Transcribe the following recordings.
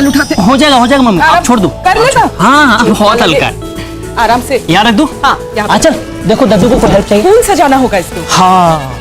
चल उठाते। हो जाएगा मम्मी, आप छोड़ दो। कर लेगा? हाँ बहुत हल्का है। आराम से यहाँ रख दो। हाँ यहाँ चल देखो दद्दू को हेल्प चाहिए। फूल सजाना होगा इसको। हाँ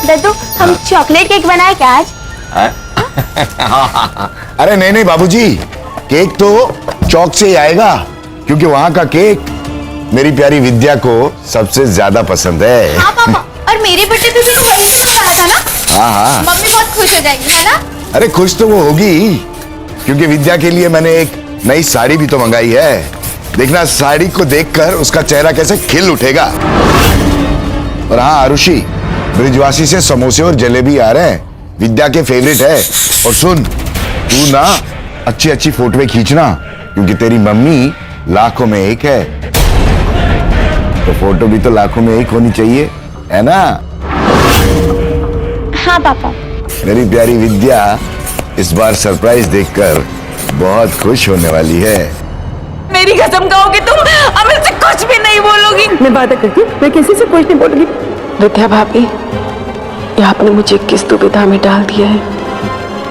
दद्दू हम चॉकलेट केक बनाए क्या आज? अरे नहीं बाबूजी, केक तो चौक से ही आएगा, क्योंकि वहाँ का केक मेरी प्यारी विद्या को सबसे ज्यादा पसंद है। हाँ पापा, और मेरे बर्थडे पे भी तो वही से मंगाया था ना? हाँ। मम्मी बहुत खुश हो जाएगी है ना? अरे खुश तो वो होगी, क्योंकि विद्या के लिए मैंने एक नई साड़ी भी तो मंगाई है। देखना साड़ी को देखकर उसका चेहरा कैसे खिल उठेगा। और हाँ आरुषि, ब्रिजवासी से समोसे और जलेबी आ रहे हैं, विद्या के फेवरेट है। और सुन, तू ना अच्छी फोटोएं खींचना, क्योंकि तेरी मम्मी लाखों में एक है, तो फोटो भी तो लाखों में एक होनी चाहिए, है ना? हाँ पापा। मेरी प्यारी विद्या इस बार सरप्राइज देखकर बहुत खुश होने वाली है। मेरी कसम खाओगे तुम, अब इससे कुछ भी नहीं बोलोगी? मैं बात करती हूँ, मैं किसी से कुछ नहीं बोलूंगी। विद्या भाभी, ये आपने मुझे किस दुविधा में डाल दिया है।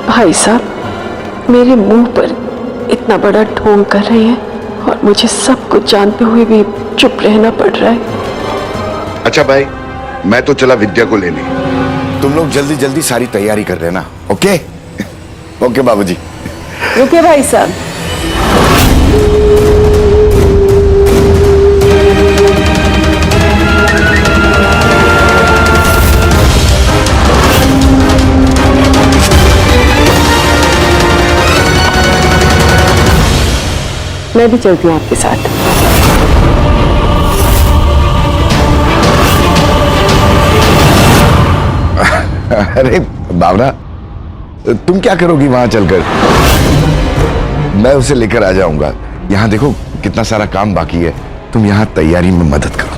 भाई साहब मेरे मुंह पर इतना बड़ा ढोंग कर रहे हैं, और मुझे सब कुछ जानते हुए भी चुप रहना पड़ रहा है। अच्छा भाई, मैं तो चला विद्या को लेने, तुम लोग जल्दी जल्दी सारी तैयारी कर लेना। ओके ओके बाबूजी। रुके भाई साहब, मैं भी चलती हूँ आपके साथ। अरे भावना, तुम क्या करोगी वहां चलकर? मैं उसे लेकर आ जाऊंगा। यहाँ देखो कितना सारा काम बाकी है, तुम यहाँ तैयारी में मदद करो।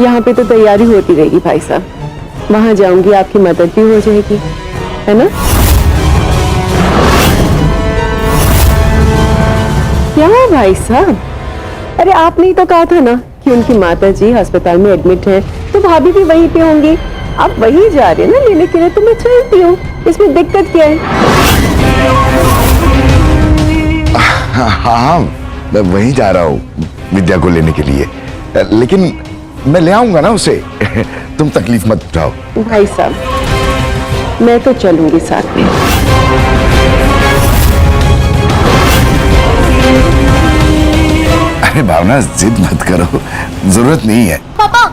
यहाँ पे तो तैयारी होती रहेगी भाई साहब, वहां जाऊंगी आपकी मदद भी हो जाएगी, है ना? क्या भाई साहब, अरे आपने ही तो कहा था ना कि उनकी माता जी अस्पताल में एडमिट हैं, तो भाभी भी वहीं पे होंगी। आप वहीं जा रहे हैं ना लेने के लिए, तो मैं चलती हूँ, इसमें दिक्कत क्या है? हाँ, मैं वहीं जा रहा हूँ विद्या को लेने के लिए, लेकिन मैं ले आऊंगा ना उसे। तुम तकलीफ मत उठाओ। भाई साहब मैं तो चलूंगी साथ में। अरे भावना, जिद मत करो, जरूरत नहीं है। पापा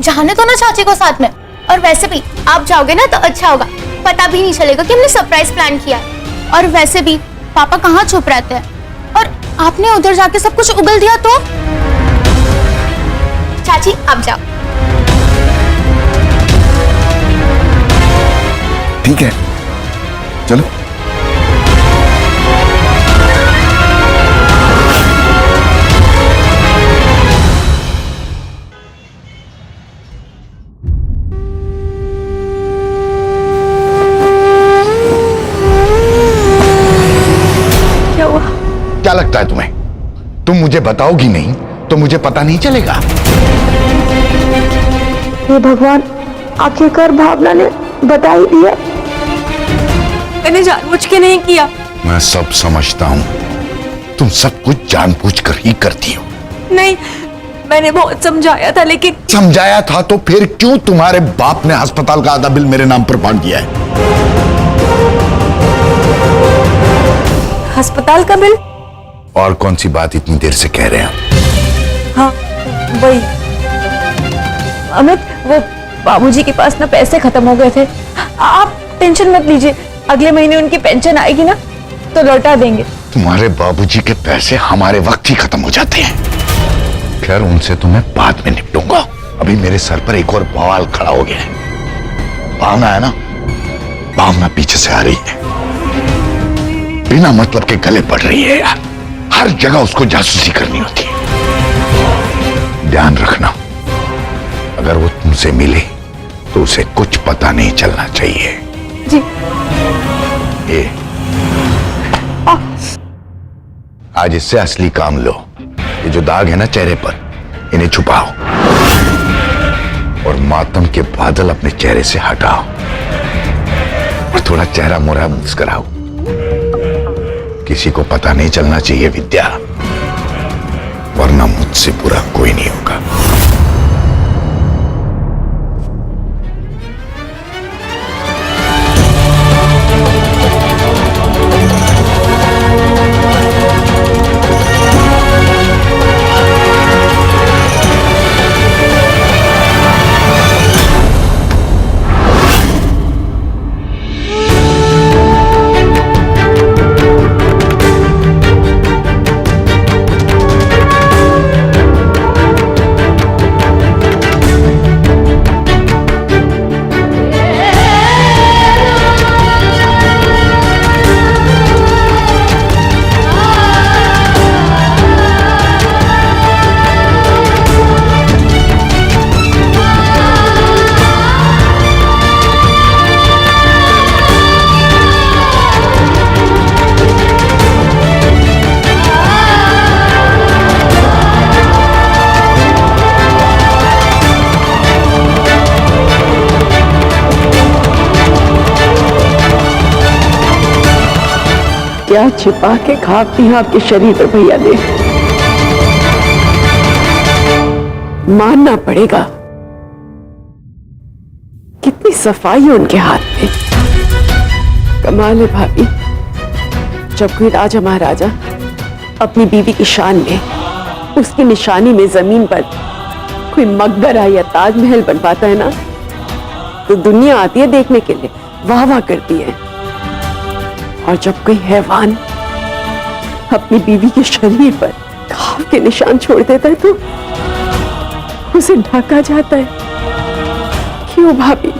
जाने तो ना चाची को साथ में, और वैसे भी आप जाओगे ना तो अच्छा होगा, पता भी नहीं चलेगा कि हमने सरप्राइज प्लान किया है। और वैसे भी पापा कहाँ चुप रहते हैं, और आपने उधर जाके सब कुछ उगल दिया तो? चाची आप जाओ। ठीक है, चलो। क्या लगता है तुम्हें? तुम मुझे बताओगी नहीं तो मुझे पता नहीं चलेगा। हे भगवान, आखिरकार भावना ने बता ही दिया। मैंने जानबूझ के नहीं किया। मैं सब समझता हूँ, तुम सब कुछ जानबूझकर ही करती हो। नहीं, मैंने बहुत समझाया था, लेकिन समझाया था तो फिर क्यों तुम्हारे बाप ने अस्पताल का आधा बिल मेरे नाम पर बांट दिया है? अस्पताल का बिल? और कौन सी बात इतनी देर से कह रहे हैं? हाँ वही अमित, वो बाबूजी के पास ना पैसे खत्म हो गए थे। आप टेंशन मत लीजिए, अगले महीने उनकी पेंशन आएगी ना तो लौटा देंगे। तुम्हारे बाबूजी के पैसे हमारे वक्त ही खत्म हो जाते हैं। खैर, उनसे तो मैं बाद में निपटूंगा। अभी मेरे सर पर एक और बवाल खड़ा हो गया है। भावना है ना, भावना पीछे से आ रही है, बिना मतलब के गले पड़ रही है यार। हर जगह उसको जासूसी करनी होती है। ध्यान रखना, अगर वो तुमसे मिले तो उसे कुछ पता नहीं चलना चाहिए। जी। ये आज इससे असली काम लो। ये जो दाग है ना चेहरे पर, इन्हें छुपाओ। और मातम के बादल अपने चेहरे से हटाओ और थोड़ा चेहरा मोरा मुस्कुराओ। किसी को पता नहीं चलना चाहिए विद्या, वरना मुझसे बुरा कोई नहीं होगा। क्या छिपा के खाती हैं आपके शरीर पर भैया ने। मानना पड़ेगा, कितनी सफाई है उनके हाथ में। कमाल है भाभी, जब कोई राजा महाराजा अपनी बीवी की शान में, उसकी निशानी में जमीन पर कोई मकबरा या ताजमहल बनवाता है ना, तो दुनिया आती है देखने के लिए, वाह वाह करती है। और जब कोई हैवान अपनी बीवी के शरीर पर घाव के निशान छोड़ देता है तो उसे ढका जाता है। क्यों भाभी?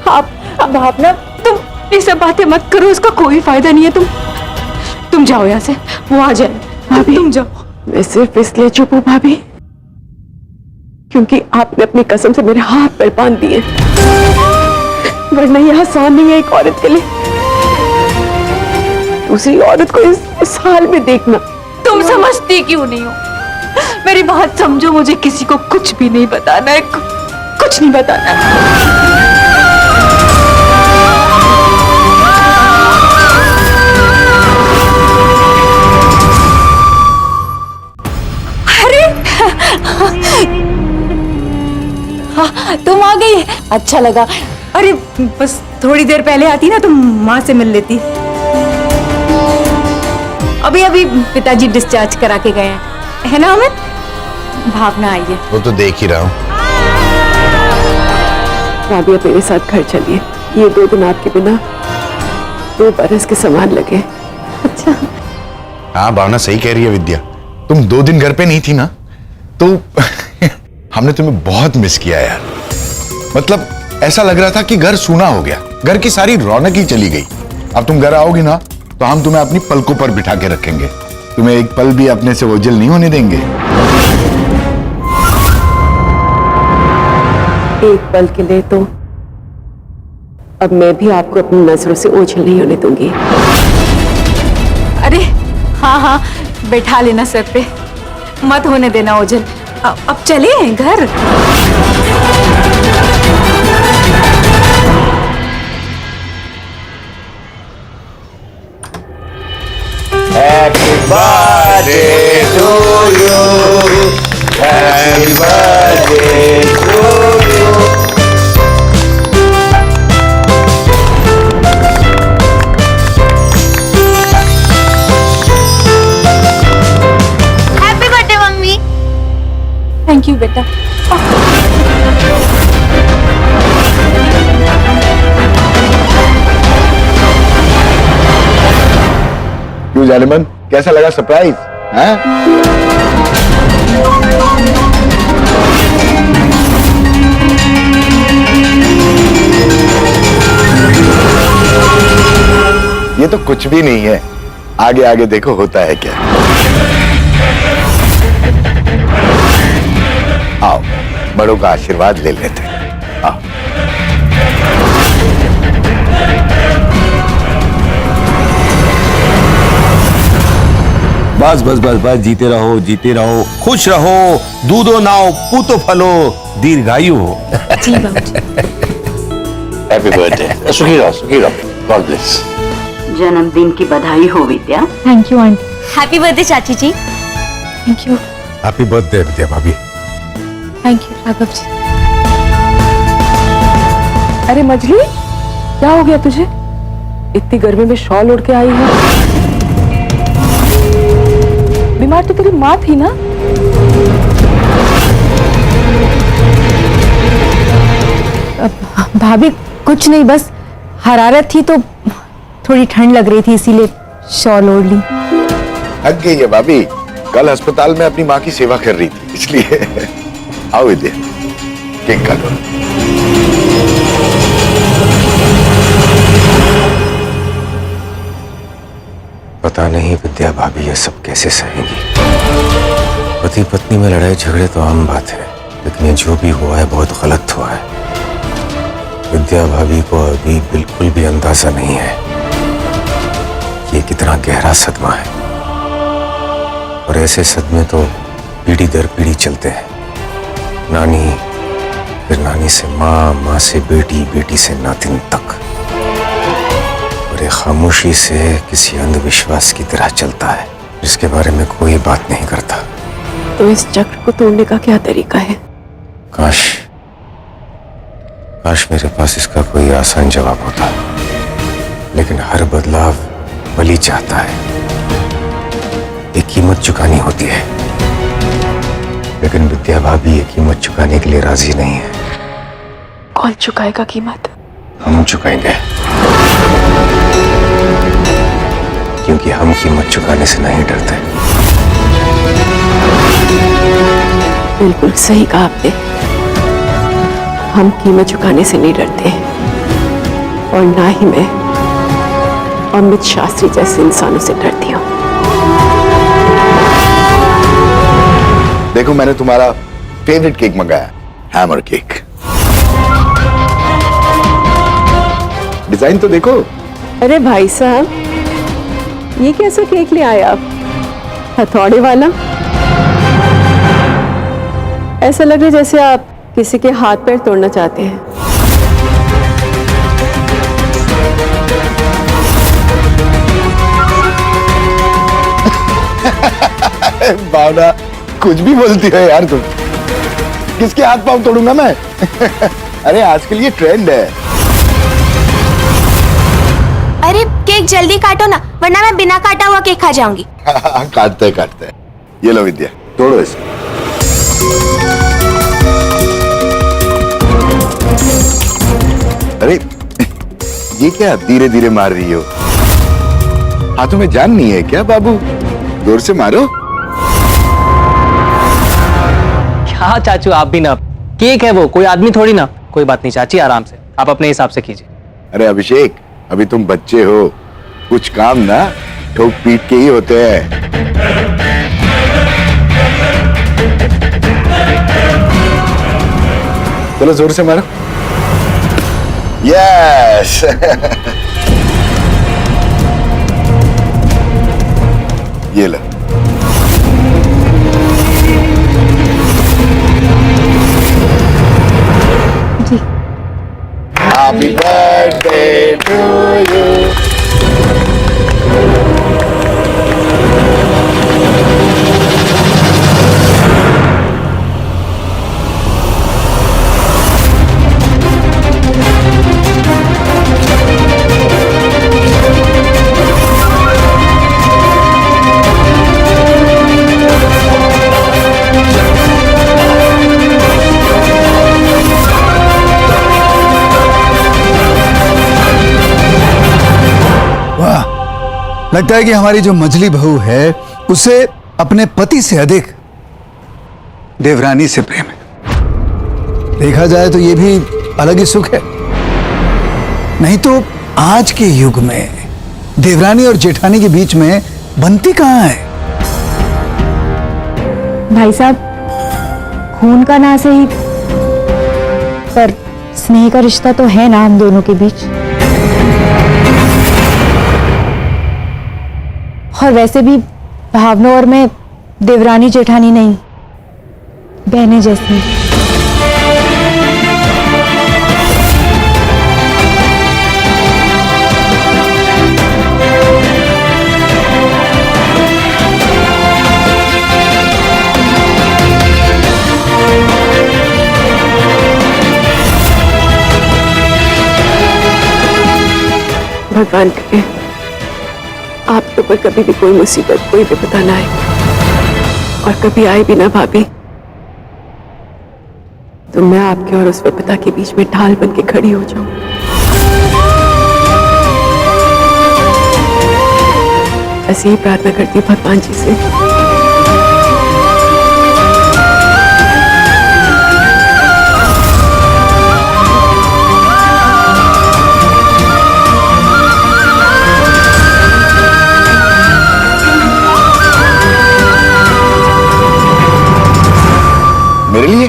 आप ना, तुम ये सब बातें मत करो, इसका कोई फायदा नहीं है। तुम जाओ यहाँ से, वो आ जाए। भाभी तुम जाओ। मैं सिर्फ इसलिए चुप हूं भाभी क्योंकि आपने अपनी कसम से मेरे हाथ पर बांध दिए, वरना यह आसान नहीं है एक औरत के लिए दूसरी औरत को इस हाल में देखना। तुम समझती क्यों नहीं हो? मेरी बात समझो, मुझे किसी को कुछ भी नहीं बताना है, कुछ नहीं बताना है। हाँ, तुम आ गई, अच्छा लगा। अरे बस थोड़ी देर पहले आती ना, तुम माँ से मिल लेती। अभी अभी पिताजी डिस्चार्ज करा के गए हैं, है ना अमित? भावना आई है। वो तो देख ही रहा हूँ। राबिया मेरे साथ घर चलिए, ये 2 दिन आपके बिना 2 बरस के समान लगे। अच्छा। हाँ भावना सही कह रही है विद्या, तुम 2 दिन घर पे नहीं थी ना, तो हमने तुम्हें बहुत मिस किया यार। मतलब ऐसा लग रहा था कि घर सूना हो गया, घर की सारी रौनक ही चली गई। अब तुम घर आओगी ना तो हम तुम्हें अपनी पलकों पर बिठा के रखेंगे, तुम्हें एक पल भी अपने से ओझल नहीं होने देंगे। एक पल के लिए तो अब मैं भी आपको अपनी नजरों से ओझल नहीं होने दूंगी। अरे हाँ हाँ, बैठा लेना सर पे, मत होने देना ओझल। अब चले घर। Happy birthday to you. Happy birthday to you. Happy birthday mummy. Thank you बेटा। क्यों जालिमन, कैसा लगा सरप्राइज? हैं? ये तो कुछ भी नहीं है, आगे आगे देखो होता है क्या। आओ बड़ों का आशीर्वाद ले लेते हैं। आओ। बस बस बस बस, जीते रहो, खुश रहो, दूधो नाओ, पूतो फलो, दीर्घायु हो। जी बाबूजी। Happy birthday. सुखी रहो, गॉड ब्लेस। जन्मदिन की बधाई हो Vidya. Thank you aunty. Happy birthday चाची जी। Thank you. Happy birthday Vidya भाभी। Thank you Raghav ji. अरे मजली, क्या हो गया तुझे? इतनी गर्मी में शॉल ओढ़ के आई है। बीमार तो तेरी माँ थी ना? भाभी कुछ नहीं, बस हरारत थी तो थोड़ी ठंड लग रही थी इसीलिए शॉल ओढ़ ली। थक गई है भाभी, कल अस्पताल में अपनी माँ की सेवा कर रही थी इसलिए। आओ विद्या, केक काटो। पता नहीं विद्या भाभी ये सब कैसे सहेंगी। पति पत्नी में लड़ाई झगड़े तो आम बात है, लेकिन ये जो भी हुआ है बहुत गलत हुआ है। विद्या भाभी को अभी बिल्कुल भी अंदाजा नहीं है ये कितना गहरा सदमा है, और ऐसे सदमे तो पीढ़ी दर पीढ़ी चलते हैं। नानी, फिर नानी से माँ, माँ से बेटी, बेटी से नातिन तक, और ये खामोशी से किसी अंधविश्वास की तरह चलता है जिसके बारे में कोई बात नहीं करता। तो इस चक्र को तोड़ने का क्या तरीका है? काश मेरे पास इसका कोई आसान जवाब होता, लेकिन हर बदलाव बलि चाहता है, एक कीमत चुकानी होती है। लेकिन विद्या भाभी ये कीमत चुकाने के लिए राजी नहीं है। कौन चुकाएगा कीमत? हम चुकाएंगे, क्योंकि हम कीमत चुकाने से नहीं डरते। बिल्कुल सही कहा आपने, हम कीमत चुकाने से नहीं डरते, और ना ही मैं अमित शास्त्री जैसे इंसानों से डरती हूँ। देखो, मैंने तुम्हारा फेवरेट केक मंगाया, हैमर केक। डिजाइन तो देखो। अरे भाई साहब, ये कैसा केक ले आए आप? हथौड़े वाला? ऐसा लग रहा है जैसे आप किसी के हाथ पैर तोड़ना चाहते हैं। भावना, कुछ भी बोलती है यार तुम। किसके हाथ पांव तोड़ूंगा मैं? अरे आजकल ये ट्रेंड है। अरे केक जल्दी काटो ना, वरना मैं बिना काटा हुआ केक खा जाऊंगी। काटते हैं। ये लो विद्या, तोड़ो इसे। अरे ये क्या धीरे धीरे मार रही हो? हाथों में जान नहीं है क्या बाबू? जोर से मारो। क्या चाचू, आप भी ना, केक है वो, कोई आदमी थोड़ी ना। कोई बात नहीं चाची, आराम से, आप अपने हिसाब से कीजिए। अरे अभिषेक, अभी तुम बच्चे हो, कुछ काम ना ठोक पीट के ही होते हैं। चलो जोर से मारो। यस। ये लो। जी। Happy birthday to you. लगता है कि हमारी जो मजली बहू है उसे अपने पति से अधिक देवरानी से प्रेम है। देखा जाए तो ये भी अलग ही सुख है। नहीं तो आज के युग में देवरानी और जेठानी के बीच में बनती कहां है? भाई साहब, खून का ना सही पर स्नेह का रिश्ता तो है ना हम दोनों के बीच। और वैसे भी भावना और मैं देवरानी जेठानी नहीं, बहनें जैसी। भगवान करे आपके ऊपर कभी भी कोई मुसीबत, कोई विपदा ना आए, और कभी आए भी ना भाभी, तो मैं आपके और उस विपदा के बीच में ढाल बन के खड़ी हो जाऊं। ऐसी ही प्रार्थना करती हूँ भगवान जी से। मेरे लिए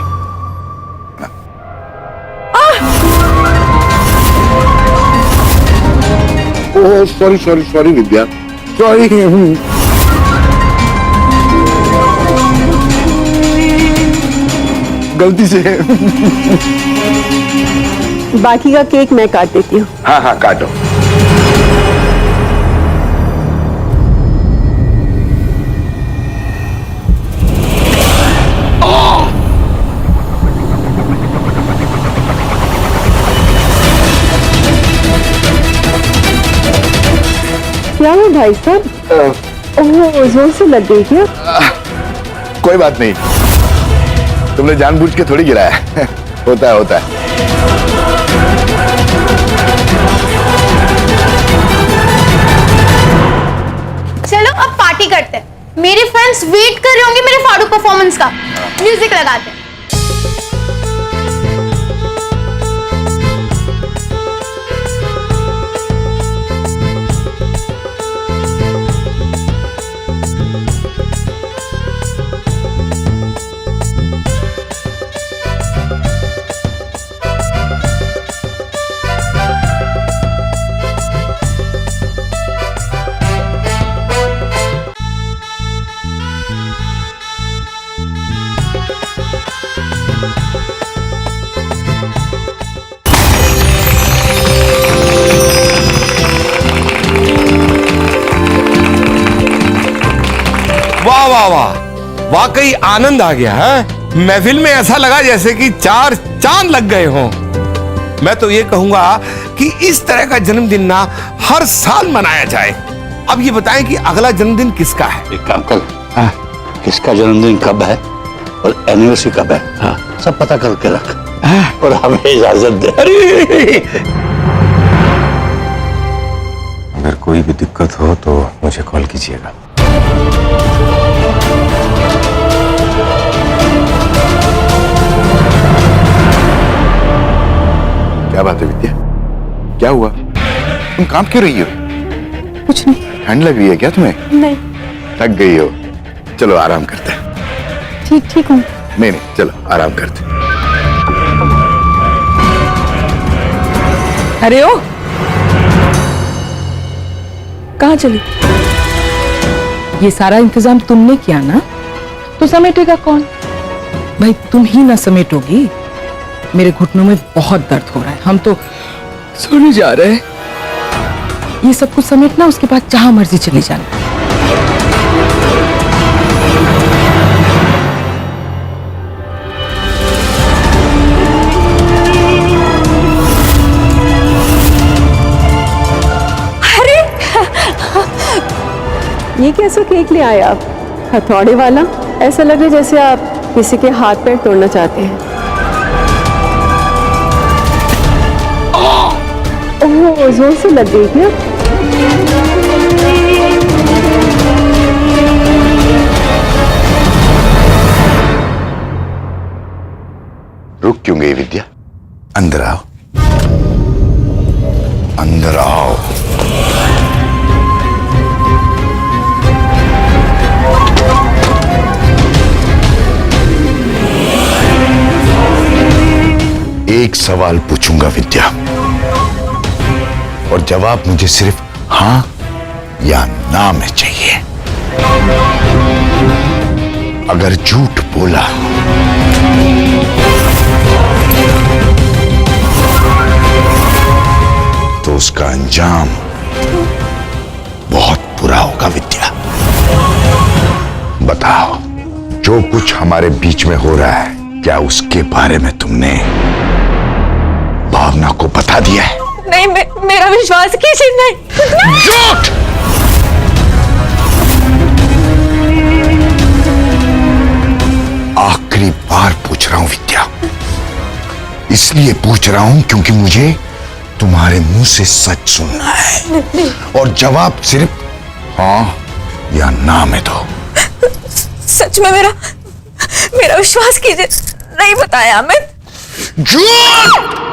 ओह सॉरी सॉरी सॉरी विद्या, सॉरी। गलती से। बाकी का केक मैं काट देती हूँ। हाँ हाँ काटो। क्या हुआ भाई साहब? ओह, जोर से लग गई क्या? कोई बात नहीं, तुमने जानबूझ के थोड़ी गिराया है। होता है होता है। चलो अब पार्टी करते हैं। मेरे फ्रेंड्स वेट कर रहे होंगे मेरे फाड़ू परफॉर्मेंस का। म्यूजिक लगाते हैं। वाह वाह वाह, वाकई आनंद आ गया है। महफिल में ऐसा लगा जैसे कि 4 चांद लग गए हों। मैं तो ये कहूंगा कि इस तरह का जन्मदिन ना हर साल मनाया जाए। अब ये बताएं कि अगला जन्मदिन किसका है? एक काम कर, किसका जन्मदिन कब है और एनिवर्सरी कब है, हाँ सब पता करके रख और हमें इजाजत दे। अगर कोई भी दिक्कत हो तो मुझे कॉल कीजिएगा। क्या बात है विद्या, क्या हुआ? तुम काम क्यों रही हो? कुछ नहीं। ठंड लग रही है क्या तुम्हें? नहीं। थक गई हो? चलो आराम करते हैं। ठीक हूँ। नहीं नहीं चलो आराम करते हैं। अरे ओ, कहाँ चली? ये सारा इंतजाम तुमने किया ना, तो समेटेगा कौन? भाई तुम ही ना समेटोगी। मेरे घुटनों में बहुत दर्द हो रहा है, हम तो सोने जा रहे हैं। ये सब कुछ समेटना, उसके बाद जहां मर्जी चले जाना। ये कैसा केक ले आए आप? हथौड़े वाला? ऐसा लगे जैसे आप किसी के हाथ पैर तोड़ना चाहते हैं। ओह, जोर से लग गई क्या? रुक क्यों गई विद्या? अंदर आओ, अंदर आओ। एक सवाल पूछूंगा विद्या, और जवाब मुझे सिर्फ हाँ या ना में चाहिए। अगर झूठ बोला तो उसका अंजाम बहुत बुरा होगा विद्या। बताओ, जो कुछ हमारे बीच में हो रहा है, क्या उसके बारे में तुमने भावना को बता दिया है? नहीं, मेरा विश्वास कीजिए। नहीं, झूठ! आखिरी बार पूछ रहा हूं विद्या, इसलिए पूछ रहा हूं क्योंकि मुझे तुम्हारे मुंह से सच सुनना है। और जवाब सिर्फ हाँ या ना में दो। सच में मेरा विश्वास कीजिए, नहीं बताया अमित। झूठ!